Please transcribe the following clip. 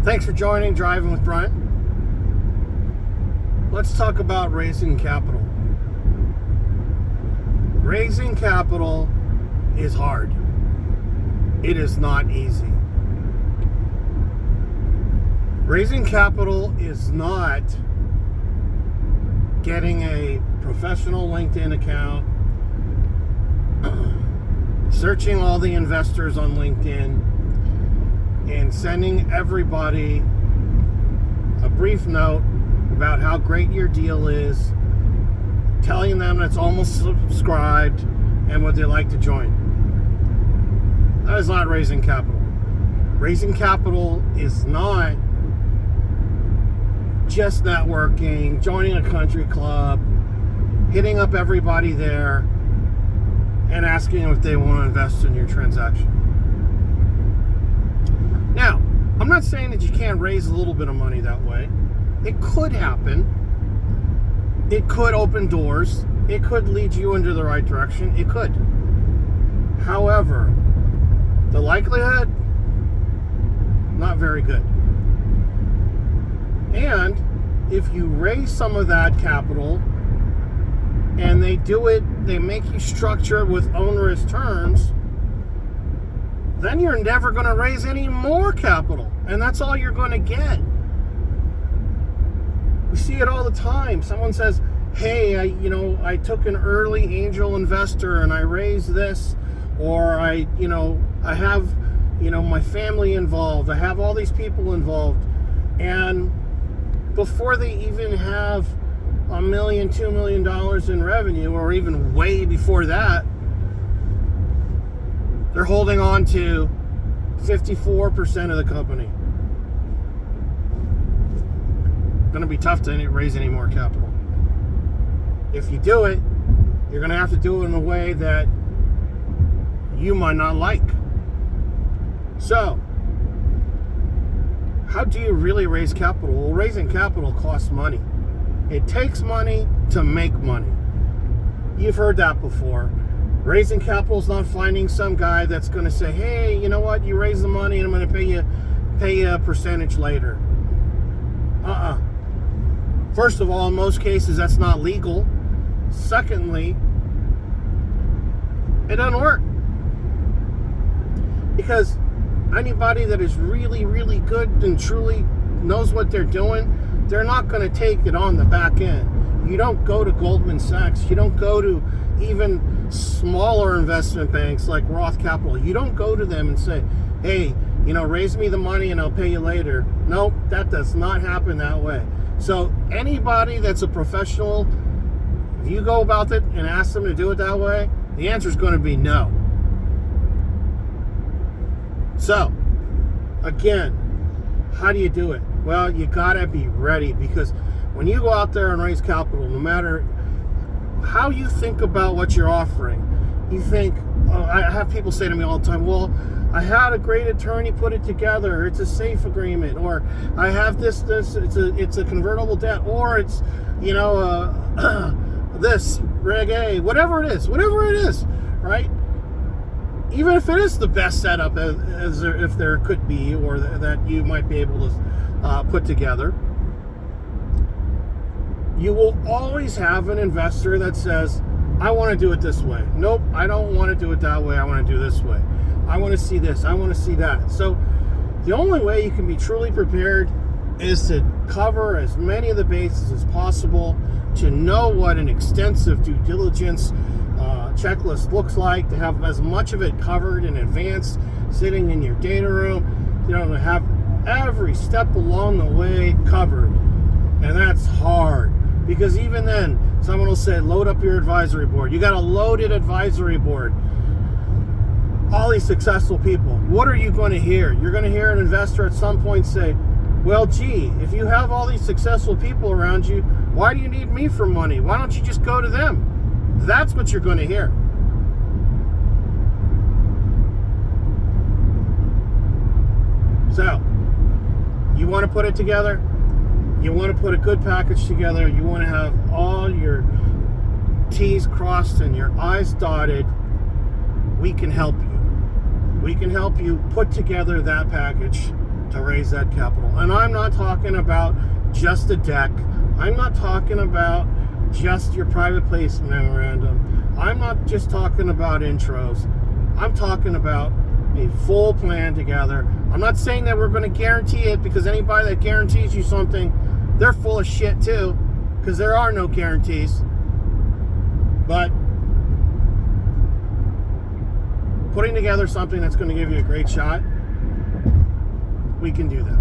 Thanks for joining Driving with Brian. Let's talk about raising capital. Raising capital is hard. It is not easy. Raising capital is not getting a professional LinkedIn account, searching all the investors on LinkedIn, and sending everybody a brief note about how great your deal is, telling them it's almost subscribed and would they like to join. That is not raising capital. Raising capital is not just networking, joining a country club, hitting up everybody there, and asking them if they want to invest in your transaction. Now, I'm not saying that you can't raise a little bit of money that way. It could happen. It could open doors. It could lead you into the right direction. It could. However, the likelihood, not very good. And if you raise some of that capital and they make you structure it with onerous terms, then you're never going to raise any more capital. And that's all you're going to get. We see it all the time. Someone says, hey, I took an early angel investor and I raised this, or I have, my family involved. I have all these people involved. And before they even have $1 million, $2 million in revenue, or even way before that, they're holding on to 54% of the company. Going to be tough to raise any more capital. If you do it, you're going to have to do it in a way that you might not like. So, how do you really raise capital? Well, raising capital costs money. It takes money to make money. You've heard that before. Raising capital is not finding some guy that's going to say, hey, you know what, you raise the money and I'm going to pay you a percentage later. First of all, in most cases, that's not legal. Secondly, it doesn't work. Because anybody that is really, really good and truly knows what they're doing, they're not going to take it on the back end. You don't go to Goldman Sachs. You don't go to even smaller investment banks like Roth Capital. You don't go to them and say, hey, raise me the money and I'll pay you later. Nope, that does not happen that way. So anybody that's a professional, if you go about it and ask them to do it that way, the answer is going to be no. So, again, how do you do it? Well, you got to be ready, because when you go out there and raise capital, no matter how you think about what you're offering, you think, I have people say to me all the time, well, I had a great attorney put it together, it's a safe agreement, or I have this, it's a convertible debt, or it's, this, Reg A, whatever it is, right? Even if it is the best setup as if there could be, or that you might be able to put together, you will always have an investor that says, I want to do it this way. Nope, I don't want to do it that way. I want to do this way. I want to see this. I want to see that. So the only way you can be truly prepared is to cover as many of the bases as possible, to know what an extensive due diligence checklist looks like, to have as much of it covered in advance, sitting in your data room, to have every step along the way covered. And that's hard, because even then, someone will say, load up your advisory board. You got a loaded advisory board. All these successful people. What are you going to hear? You're going to hear an investor at some point say, well, gee, if you have all these successful people around you, why do you need me for money? Why don't you just go to them? That's what you're going to hear. So, you want to put it together? You want to put a good package together? You want to have all your T's crossed and your I's dotted? We can help you. We can help you put together that package to raise that capital. And I'm not talking about just a deck. I'm not talking about just your private placement memorandum. I'm not just talking about intros. I'm talking about a full plan together. I'm not saying that we're going to guarantee it, because anybody that guarantees you something, they're full of shit too, because there are no guarantees. But putting together something that's going to give you a great shot, we can do that.